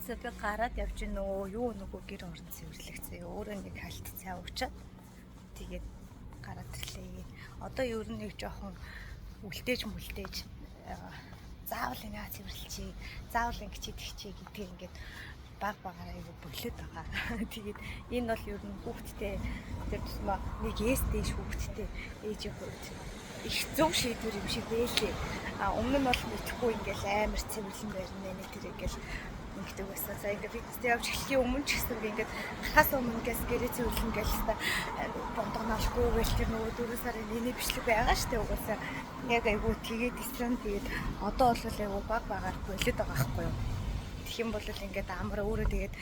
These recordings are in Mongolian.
За би гараад явж нөгөө нөгөө гэр орон цэвэрлэгцээ өөрөө нэг хальт цай уучаад тэгээд гараад ирлээ. Одоо ер нь нэг жоохон үлдээж заавал энэ цэвэрлэчээ, заавал ингэж идчихье гэдгийг ингээд багаараа айгу болоод байгаа. Тэгээд энэ бол ер нь хүүхдтэй тэр тусмаа нэг ээстэй хүүхдтэй ээжийн хувьд их зөв шийдвэр юм шиг байлээ. Өмнө нь бол мэдхгүй ингээл амар цэвэрлэн барина нэг тэр ингээл ингэдэг байсан. За ингээд фитнестэй явж эхлэхийн өмнө ч гэсэн ингээд хахаас өмнө ингээс гэрээ цэвэрлэн гээл та бондгоноолгүй гээл тэр нөгөө 4 сарын нэний бичлэг байгаа штэ угаасаа яг айгу тэгээд исэн тэгээд одоо бол айгу багаар болоод байгаа байхгүй юу. Тэгэх юм бол ингээд амраа өөрөө тэгээд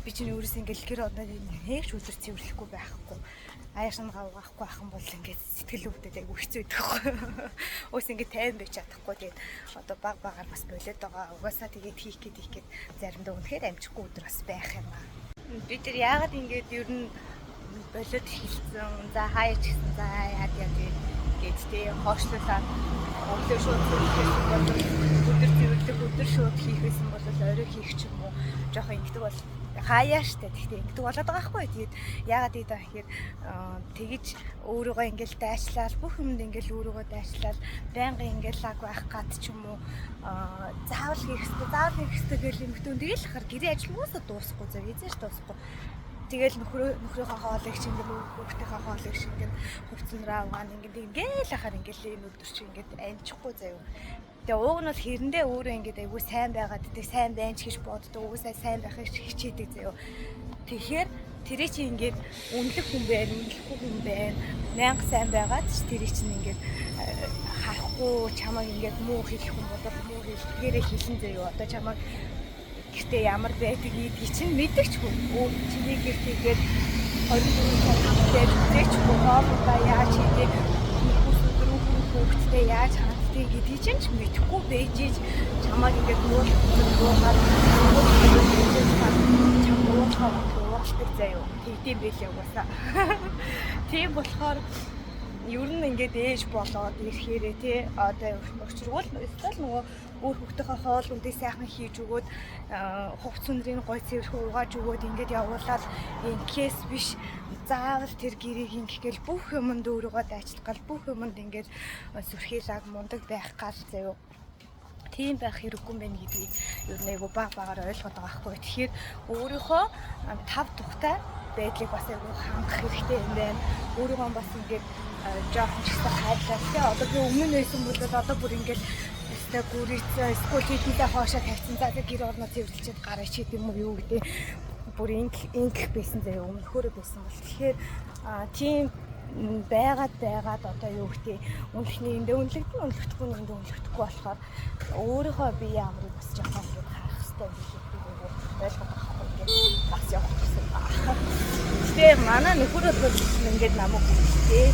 би чинь өөрөөс ингээд гэр орноо нэг ч өдөр цэвэрлэхгүй байхгүй. Аяшин гавгаахгүй ах юм бол ингээд сэтгэл өвдөд айгу хэцүү идэх байхгүй. Өөс ингээд тайван байж чадахгүй тэгээд одоо багаар бас болоод байгаа. Угаасаа тэгээд хийх гээд заримдаа үнэхээр амжихгүй өдөр бас байх юм аа. Би тэр яагаад ингээд ер нь болоод эхэлсэн. За хаяач гэсэн за яад гээд тий хоошлуулаад өглөө шууд цэвэрлэх бол өдөр цэвэрлэх өдөр шууд хийх байсан бол орой хийх ч юм уу жоохон ингэдэг бол хаяа штэ тэгтээ ингэдэг болоод байгаа байхгүй. Тэгээд яагаад гэдэг вэ гэхээр тэгэж өөрийгөө ингээл дайчлал бүх юмд ингээл өөрийгөө дайчлал байнга ингээл лаг байх гад ч юм уу заавал хийх хэрэгтэй гэл юмхтэн тэгэл хахаар гэрээ ажил уусаа дуусахгүй зөв эзэж дуусахгүй. Тэгэл нөхрийнхөө хоолыг шингэл хүүхдийнхээ хоолыг шингэл хувцсанраа угаан ингээл ахаар ингээл энэ өдөр чи ингээд амжихгүй заяа. Тэгээ ууг нь бол хэрэндээ өөрөө ингээд айгүй сайн байгаад тий сайн байж гэж боддог угсаа сайн байхыг хичээдэг заяа. Тэгэхээр тэрий чи ингээд үнэлэх хүн байна, үнэлэхгүй хүн байна. Мянга сайн байгаад ч тэрий чинь ингээд харахгүй чамайг ингээд муу хэлэх хүн болоод муу хэлгээрээ хэлэн заяа. Одоо чамайг гэртээ ямар байдаг гэдгийг чинь мэдэрч хүн. Чиний гэрт игээд 24 цаг хамтдаа үзээч хүн хоолндоо яаж хийдэг, хүүхдтэй яаж ханддаг гэдгийг чинь мэдэхгүй бэжиж чамайг ингээд нуугаар чамд заяа. Тэгдэм байлээ угаасаа. Тийм болохоор ер нь ингээд ээж болоод ирэхээрээ тий одоо өчргөл эсвэл нөгөө өөр хүүхдийнхээ хоол ундыг сайхан хийж өгөөд хувц өнрийн гой цэвэрхэн угааж өгөөд ингээд явуулаад инкээс биш заавал тэр гэрийг ингээл бүх юмд өөрийгөө дайчлах бүх юмд ингээд сүрхээлаг мундаг байх гал заяа. Тийм байх хэрэггүй юм байна гэдгийг ер нь айгу багаар ойлгоод байгаа хгүй. Тэгэхээр өөрийнхөө тав тухтай байдлыг бас айгу хангах хэрэгтэй юм байна. Өөрийгөө бас ингээд жоохон ч ихтэй хайрлаа. Тэгээ одоо би өмнө нь байсан бол одоо бүр ингээд өстэй гүрийцээ скул хийхдээ хоошоо тавьсан. За тэг гэр орноо цэвэрлчихэд гараач гэдэг юм уу юу гэдэг. Бүр ингэх байсан заяа өмнөхөөрөө байсан бол. Тэгэхээр тийм байгаад одоо юу гэдэг үнэлэхний эндээ үнэлэгдэхгүй эндээ үнэлэгдэхгүй болохоор өөрийнхөө бие амрыг бас жоохон ингээд харах хэрэгтэй гэдэг ойлгох хэрэгтэй бас явах гэсэн байна. Тэгээ манай нөхөрөө ингээд намайг хэлээ.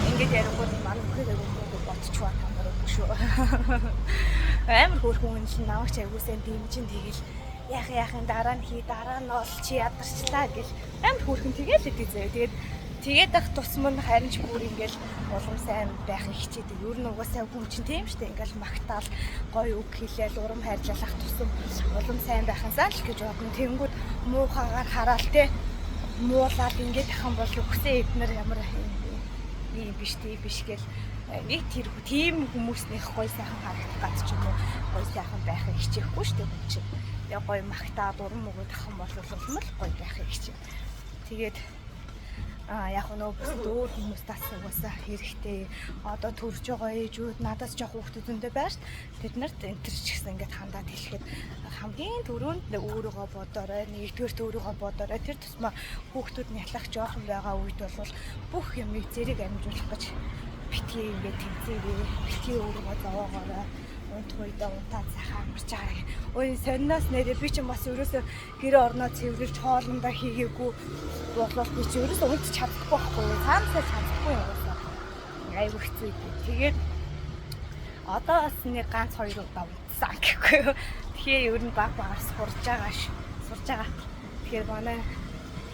Ингээд яриггүй манай нөхөрөө бодчихваа тамаргүй шүү. Амар хөөрхөн үнэлэн намайг ч айгуусан дэмжин тэгэл яахын дараа нь ол чи ядарчлаа гэл амар хөөрхөн тэгэл хэдий заяа. Тэгээд ах тусам нь харин ч бүр ингээл улам сайн байх хичээдэг. Ер нь угаасаа хүн чинь тийм штэ ингээл магтаал гоё үг хэлээл урам хайрлах тусам улам сайн байхансаа л гэж бодно. Тэнгүүд муухагаар хараал те муулаад ингээд ахын бол өгсөн эднэр ямар ийм биш гэл нэг тэр тийм хүмүүснийх гоё сайхан харагдах гад ч юм уу гоё сайхан байхыг хичээхгүй штэ хүн чинь. Яг гоё магтаад урам өгөх ахын бол улам л гоё байхыг хичээ. Тэгээд яг нөө өөр хүмүүс тасагсаа хэрэгтэй. Одоо төрж байгаа ээжүүд надаас жоох хүүхдүүд зөндөө байж тэд нарт энтэр ч гэсэн ингээд хандаад хэлэхэд хамгийн түрүүнд өөрийгөө бодоорой, нэгдүгээрт өөрийгөө бодоорой. Тэр тусмаа хүүхдүүд нятлах жоохон байгаа үед бол бүх юмыг зэрэг амжуулах гэж битгий ингээд тэмцээрээ, битгий өөрийгөө зовоогоорой. Унтгойдоо унтаад сайхан амарч байгаа. Ой сонноос нэрээ би ч бас ерөөсө гэр орноо цэвэрлж хоолндоо хийгээгүй болол би ч ерөөсө унт чадахгүй байхгүй. Цаанасаа чадахгүй юм уусаа. Айгу хэцүү дээ. Тэгээд одоо бас нэг ганц хоёр удаа унтсан гэхгүй юу. Тэгэхээр ер нь багаар сурж байгаа. Тэгэхээр манай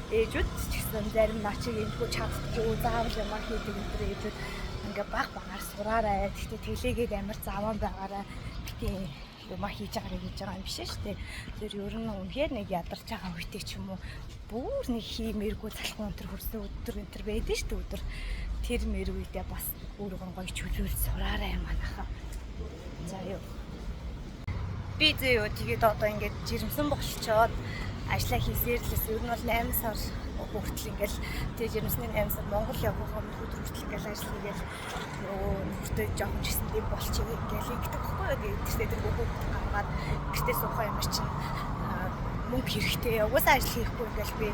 ээжүүд ч гэсэн зарим начиг энэхүү чаддгүй заавал юм хийдэг энэ ээжүүд ингээ багаар сураарай. Тэгтээ тэлээгээд амар заван байгаарай. Битгий мах хийж байгаа юм биш шүү дээ. Тэр ер нь үнэхээр нэг ядарч байгаа үедээ ч юм уу бүр нэг хиймээргүй залхуу өнтер хөрсөн өдөр өнтер байдаг шүү дээ өдөр. Тэр мэр үедээ бас өөрийгөө гоё чөлөөлж сураарай манайхаа. За юу. Би зөө тэгээд одоо ингээд жирэмсэн болчихоод ажлаа хийсээр л ер нь бол 8 сар хүртэл ингээл тэгээд жирэмсний 8 сар Монгол явах өдөр хүртэл ингээл ажил хийгээл нөхөртөө жоохон ч гэсэн дэв болчих ингээл ингэдэг байхгүй юу. Тэгээд тэр хүүхд гаргаад гэртээ суухаа юм чинь мөнгө хэрэгтэй. Угаасаа ажил хийхгүй ингээл би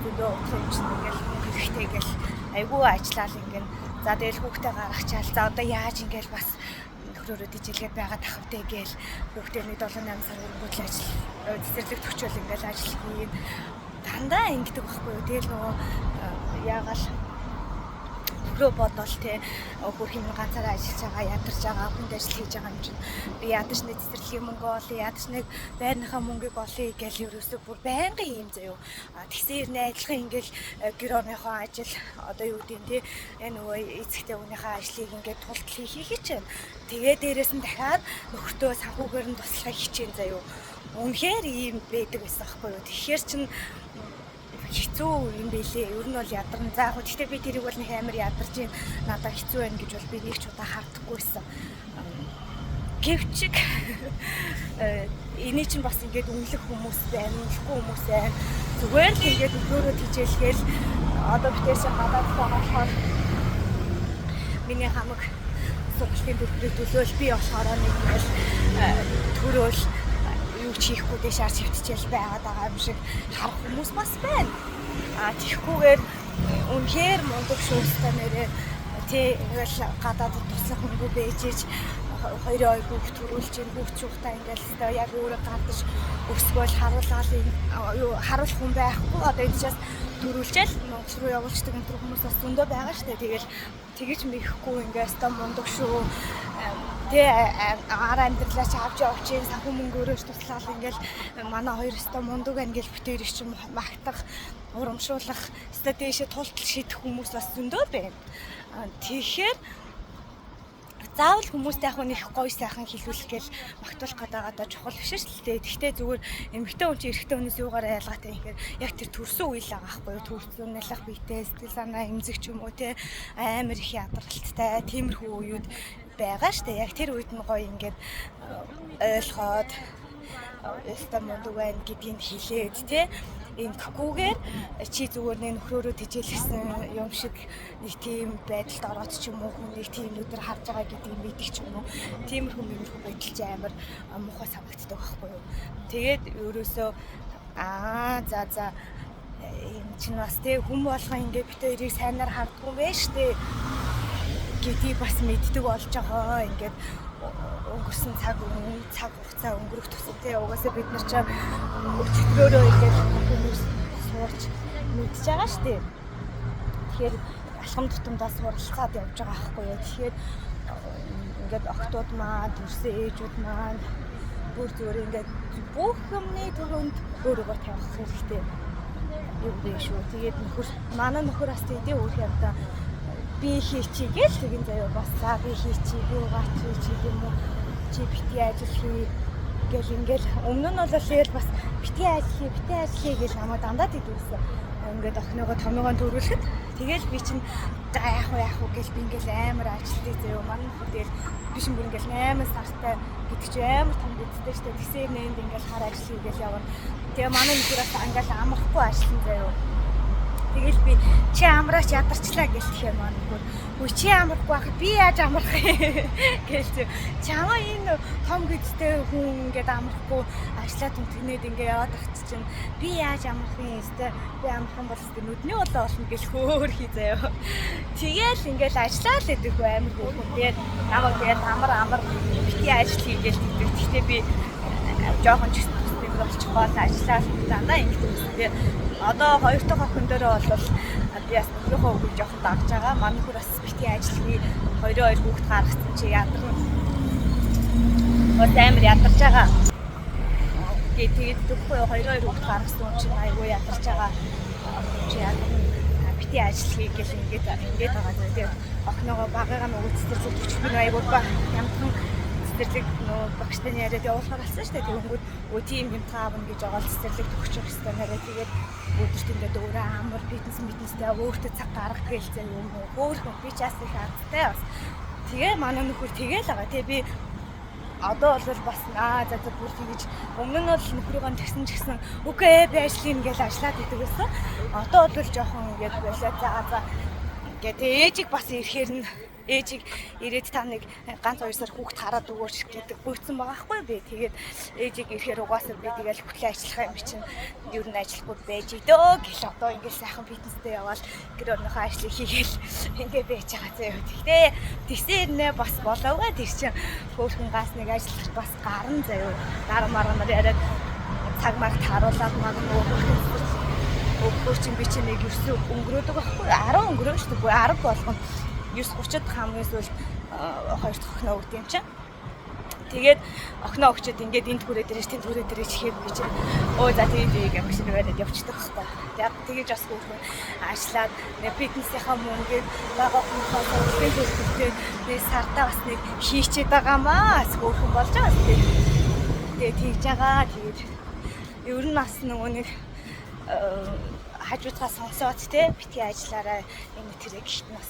зөндөө утгын чинь ингээл мөнгө хэрэгтэй ингээл айгүй ажиллаад ингээл за тэгэл хүүхдээ гаргачаал за одоо яаж ингээл бас нөхрөөрөө дижилгээд байгаад ахвтай гээл хүүхдээ нэг 7-8 сар өргөдөл ажил цэцэрлэг төгчөөл ингээл ажил хийн дандаа ингэдэг байхгүй юу. Тэгэл нөгөө яагаал нөхрөө бодвол те бүр хин ганцаараа ажиллаж байгаа ядарч байгаа хүнд ажил хийж байгаа юм чинь би ядаж нэг цэцэрлэгийн мөнгө олъё ядаж нэг байрныхаа мөнгийг олъё гэж ерөөсөө бүр байнгын юм заяо. Тэгсээр найдлахын ингээл гэр орныхоо ажил одоо юу гэдэг те нөгөө эцэгтэй хүнийхээ ажлыг ингээд тултал хийхийг чинь тэгээ дээрээс нь дахиад нөхөртөө санхүүгээр нь туслахыг хичээн заяо. Үнэхээр ийм байдаг байсан байхгүй юу. Тэгэхээр чин хэцүү юм бэлээ. Ер нь бол ядарна. За яг гэхдээ би тэрийг бол нэг амар ядарч юм. Надад хэцүү байна гэж бол би нэг ч удаа хардаггүйсэн. Гэвчиг эний чинь бас ингээд үнэлэх хүмүүс байна, үнэлэхгүй хүмүүс байна. Зүгээр л ингээд өөрөөр хичээлгээл одоо битээсээ гадаад болохоор миний хамаг сургалтын төлбөрийг төлөөл би болохоор нэг төрөөл юу ч хийхгүй дэш шаар шивтчихэл байгаад байгаа юм шиг харах хүмүүс бас байна. Тэгэхгүйгээр үнэхээр мундаг шүүстэй нэрээ тий ингээл гадаад туслах хөнгөө бэжиж хоёроо хүүхд төрүүлж ин хүүхд чухтаа ингээл өстой яг өөрөө гадаж өсгөл харуулах хүн байхгүй одоо энэ чаас төрүүлжэл Монгол руу явуулчихдаг энэ төр хүмүүс бас зөндөө байгаа штэ тэгэл тэгэж мэрэхгүй ингээд өстой мундаг шүү тэ араа амьдралаа ч авч явж ин санхүү мөнгөөрөөч туслал ингээл манай хоёр өстой мундаг байна гэж битэрийг ч магтах урамшуулах өстой дэшээ тултал шийдэх хүмүүс бас зөндөө байна. Тэгэхээр заавал хүмүүстэй яг нэг гоё сайхан хэлүүлэх гээл магтуулах гэдэг чухал биш шүү дээ. Гэхдээ зүгээр эмэгтэй хүн чи эрэгтэй хүнээс юугаар ялгаатай юм хэрэг яг тэр төрсөн үйл байгаа байхгүй юу? Төрсөн нэлэх биетэй сэтгэл санаа эмзэг ч юм уу те амар их ядаргалтай тиймэрхүү үеуд байгаа шүү дээ. Яг тэр үед нь гоё ингээд ойлгоод өстой мундаг байна гэдгийг хэлээд те ингэхгүйгээр чи зүгээр нэг нөхрөөрөө тижээлсэн юм шиг нэг тийм байдалд ороод ч юм уу хүнийг тийм өдөр харж байгаа гэдгийг мэдих ч юм уу тиймэрхүү байдал амар муухай санагддаг байхгүй юу. Тэгээд ерөөсөө за энэ чинь бас тэг хүм болгоо ингээд бит хоёрыг сайнаар хардггүй байх штэ гэдгийг бас мэддэг болж байгаа. Ингээд өнгөрсөн цаг хугацаа өнгөрөх тусам тий угаасаа бид нар ч өчтөрөөрөө ингээд хүмүүс сууж мэдж байгаа шүү дээ. Тэгэхээр алхам тутамдаа суралцаад явж байгаа байхгүй юу. Тэгэхээр ингээд октод маань төрсөн ээжүүд маань бүр зүгээр ингээд бүх юмны төрөнд өөрийгөө тавих хэрэгтэй юм биш үү. Тэгээд манай нөхөр бас тийм өөр явдаа би хийчихээ л тэгин заяа бас за би хийчих юу гаач хийчих юм уу чи бити ажил хий гэл ингээл өмнө нь бол тэгэл бас бити ажил хий гэж намайг дандаа дийдсэн. Ингээд охиныгоо томьёогоо төрүүлэхэд тэгэл би чинь за яах вэ гэл би ингээл амар ажилтдаг заяа манай тэгэл биш бүр ингээл 8 сартай гэдэг чи амар том бидтэй штэ тэгсэн нэнд ингээл хар ажил хийгээл явна. Тэгээ манай нөхөрөөс ингээл амрахгүй ажилласан заяа. Тэгэл би чи амраач ядарчлаа гэлтэх юм аа нөхөр. Үгүй чи амрахгүй байхад би яаж амрах вэ гэлээ. Чамаа энэ том гэдтэй хүн ингээд амрахгүй ажиллаад үнтгэнээд ингээд яваад ахчих чинь би яаж амрах юм өстэй. Би амрах юм бол өстэй нүдний улаа болно гэл хөөр хий заяа. Тэгэл ингээд ажиллаа л гэдэг амар хөөрхөн. Тэгээд намайг тэгээд амар бити ажил хийгээл гэдэг. Гэхдээ би жоохон ч гэсэн болчих гол ажиллаа дандаа ингэдэг үстэй. Одоо хоёр дахь охин дээрээ бол би бас нөхрийнхөө үгийг жоохон дагж байгаа. Манай нөхөр бас бити ажил хий. Хоёр хүүхэд гаргасан чи ядарна. Амар ядарч байгаа. Тэгээд дөхөө хоёр хүүхэд гаргасан чи айгүй ядарч байгаа. Чи ядарна. Бити ажил хий гэл ингээд байгаа. Тэгээд охиноогоо багыгаа нөгөөцтөр зүтгэж би айгүй ба ямхан цэцэрлэг нөө багштай яриад явуулахаар болсон шүү дээ. Тэгэнгүүт өө тийм хэмтгэ аавна гэж байгаа л цэцэрлэг төгсчих хэвээр нараа тэгээд өдөрт ингээд өөрөө амар фитнестэй өөртөө цаг гаргадаг гэлзээ юм уу. Хөөхөн би ч бас их хаттай бас. Тэгээ манай нөхөр тэгээл байгаа. Тэгээ би одоо бол бас за бүр тэгэж өмнө нь бол нөхрийгөө тэгсэн ч гэсэн үгүй би ажлын ингээл ажиллаад идэг гэсэн. Одоо бол жоохон ингээд болоо за ингээд ээжийг бас ирэхээр нь ээжийг ирээд та нэг ганц 2 сар хүүхд хараад өгөөч гэдэг гуйцсан байгаа хгүй би. Тэгээд ээжийг ирэхээр угаасаа би тэгэл хөтлөө ажиллах юм чинь ер нь ажиллахгүй байж идөө гэл одоо ингээл сайхан фитнестэй яваал гэр орныхоо ажлыг хийгээл ингээд байж байгаа заяа. Тэгтээ тэгсэрнэ бас болоогүй тэр чинь хөөхөн гас нэг ажиллах бас гарна заяа. Дараа марганаар яриад цаг март харуулаад магнуу өгөх чинь би чинь нэг 9 өнгөрөөдөг байхгүй 10 өнгөрөө шүү дээ 10 болгоно 9:30-д хамгийн сүүл 2 дахь охиноо өгд юм чинь. Тэгээд охиноо өгчөөд ингээд энд хүрээд ирэж тэнд хүрээд ирэж ихээр би чинь өө за тэгээд машин бариад явчихдаг хэвээр. Яг тэгэж бас хөөрхөн ажиллаад фитнесийнхаа мөнгөийг байгаа хүмүүсээ төлөвлөлтөд би сартаа бас нэг хийчихэд байгаамаа. Хөөрхөн болж байгаа тийм. Тэгээд тэгж байгаа. Тэгээд ер нь бас нөгөө нэг хажуудгаа сонсоод те битгий ажиллаараа энэ тэрэг гихт нас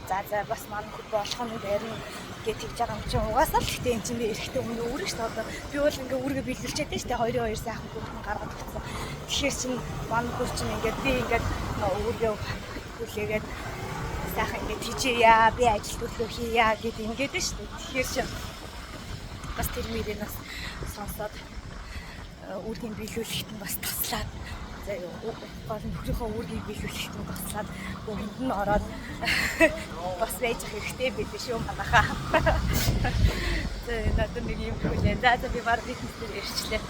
за бас маань болох нь байрна гэж тэгж байгаа юм чинь угаасаа л гэхдээ эн чинь эрэхтэй өмнө өөрөг шүү дээ. Би бол ингээ үүргээ бэлгэлчээд дээ шүү дээ 2 сайхан хүүхэн гаргаад өгсөн. Тэгэхээр чинь маань хөр чинь ингээд би ингээд өөргөө хүлээгээд сайхан ингээд хийчихье би ажил төлөө хийя гэд ингээд дээ шүү дээ. Тэгэхээр чинь бас тэр мөрийг бас сонсоод үүргийн биелүүлэхэд нь бас таслаад гол нөхрийнхөө үүргийг биелүүлэхэд нь таслаад өгөнд нь ороод бас байж хэрэгтэй байлээ шүү манайхаа. За надад нэг юм хэлээ. За би баг фитнес дээр ирчлээ.